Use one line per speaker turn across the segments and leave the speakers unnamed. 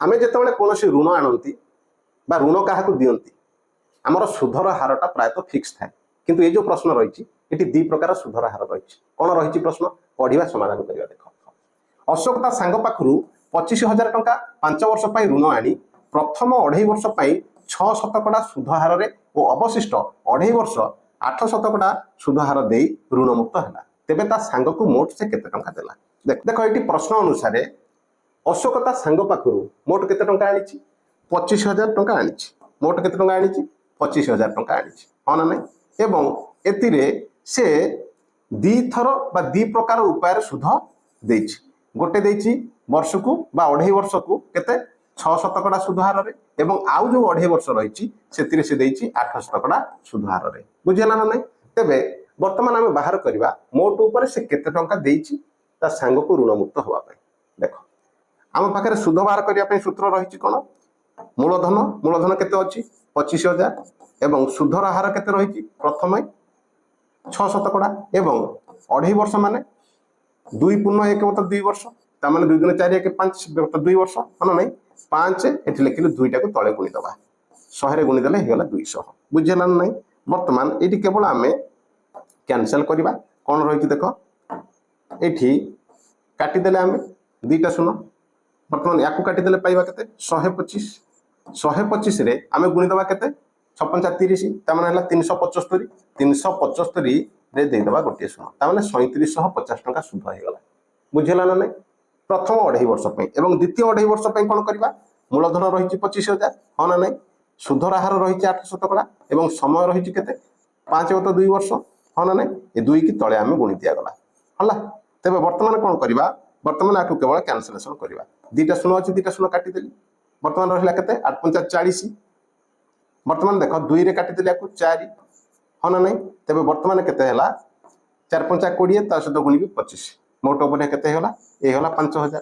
आमे जेतेबेले कोनोसी ऋण आनंती बा ऋण काहाकू दियंती आमर सुधर हारटा प्रायतः फिक्स थाए किंतु ये जो प्रश्न रही ये दी प्रकार सुधर हार रही कौन रही प्रश्न पढ़ा समाधान करवा देख अशोक ता सांग पाखु 25,000 टंका 5 वर्ष ऋण आनी प्रथम 2.5 वर्ष 6% सुध हार और अवशिष्ट 2.5 वर्ष 8% सुध हार दे ऋण मुक्त है तेबे ता सांग को मोट से केते टंका देला देख ये प्रश्न अनुसार अशोक ता सांग पाखु मोट केते टंका आनी 25,000 टंका आनी मोट केते टंका आनी 25,000 टंका आनी हाँ ना नहीं एवं एतिरे से दी थर बा दी प्रकार उपाय सुध देछि गोटे देछि वर्ष को बा 2.5 वर्ष को केते 6% सुध हार एवं आउ जो 2.5 वर्ष रही से देछि 8% सुध हार बुझेला ना नहीं तेबे वर्तमान आम बाहर करवा मोट ऊपर से केते टंका देछि ता सांग को ऋण मुक्त होवा पाई देख आम पाखे सुध बाहर करने सूत्र रही कौन मूलधन केते अच्छी 25,000 एवं सुधर हार केते रही प्रथम 6% एवं 2.5 वर्ष माने 2 पूर्ण 1 बता 2 वर्ष ताମାନେ 2 गुण 4 1 5 बता 2 वर्ष हाँ नहीं 5 एठी लिखिले 2टा को तळे गुणी दबा 100 रे गुणी देले हेगला 200 बुझेला नहीं वर्तमान एठी केवल आमे कैंसिल करबा कोन रही देख एठी काटी देले आमे 2टा शून्य वर्तमान या काटी देले पाइबा केते 125 रे आमे गुणी दबा केते 56 30 ताମାନେ हला 375 375 रे दे दबा गोटे शून्य ताମାନେ 3750 टंका सुध हे गला बुझेला ना नहीं प्रथम 2.5 वर्ष पे एवं द्वितीय 2.5 वर्ष पे कोन करबा मूलधन रही 25,000 हाँ ना नहीं सुधर हार रही 8% एवं समय रही केते 5 बता 2 वर्ष हाँ ना नहीं ये 2 की तळे आमे गुणी दिया गला हला तेबे वर्तमान कोन करबा वर्तमान आकु केवल कैंसिलेशन करबा 2टा शून्य अछि 2टा शून्य काटी देली वर्तमान रहिला केते 8 40 वर्तमान देख 2 रे काटी देली आकु 4 हाँ ना नहीं तेबे वर्तमान केते हला 4 5 20 ता सहित गुणी 25 मोट ऊपर केते होला ए होला 5,000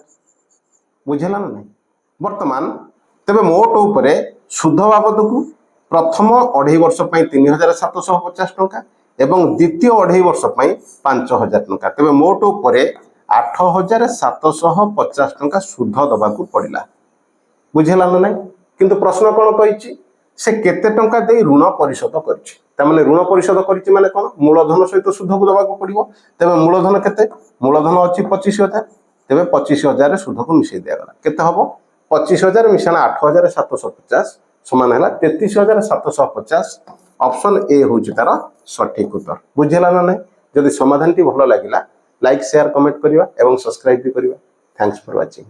बुझेला ना नहीं वर्तमान तेबे मोट ऊपर सुध बाबद को प्रथम 2.5 वर्ष 3,750 टंका एवं द्वितीय 2.5 वर्ष 5,000 टंका तेबे मोट ऊपर 8,750 टंका सुध दबा को पड़िला बुझेला ना नहीं किंतु प्रश्न कौन कही से केते टंका दे ऋण परिशोध करछि तामाने ऋण परिशोध करछि माने कोन मूलधन सहित सुध को दबा को पड़िबो तेबे मूलधन केते मूलधन अछि 25,000 तेबे 25,000 रे सुध को मिसै दिया गला केते हबो 25,000 मिसाना 8,750 समान हला 33,750 ऑप्शन ए होछि तार सठिक उत्तर बुझेला ना नहीं जदि समाधान टी भलो लागिला लाइक शेयर कमेंट करिवा एवं सब्सक्राइब भी करिवा थैंक्स फॉर वाचिंग।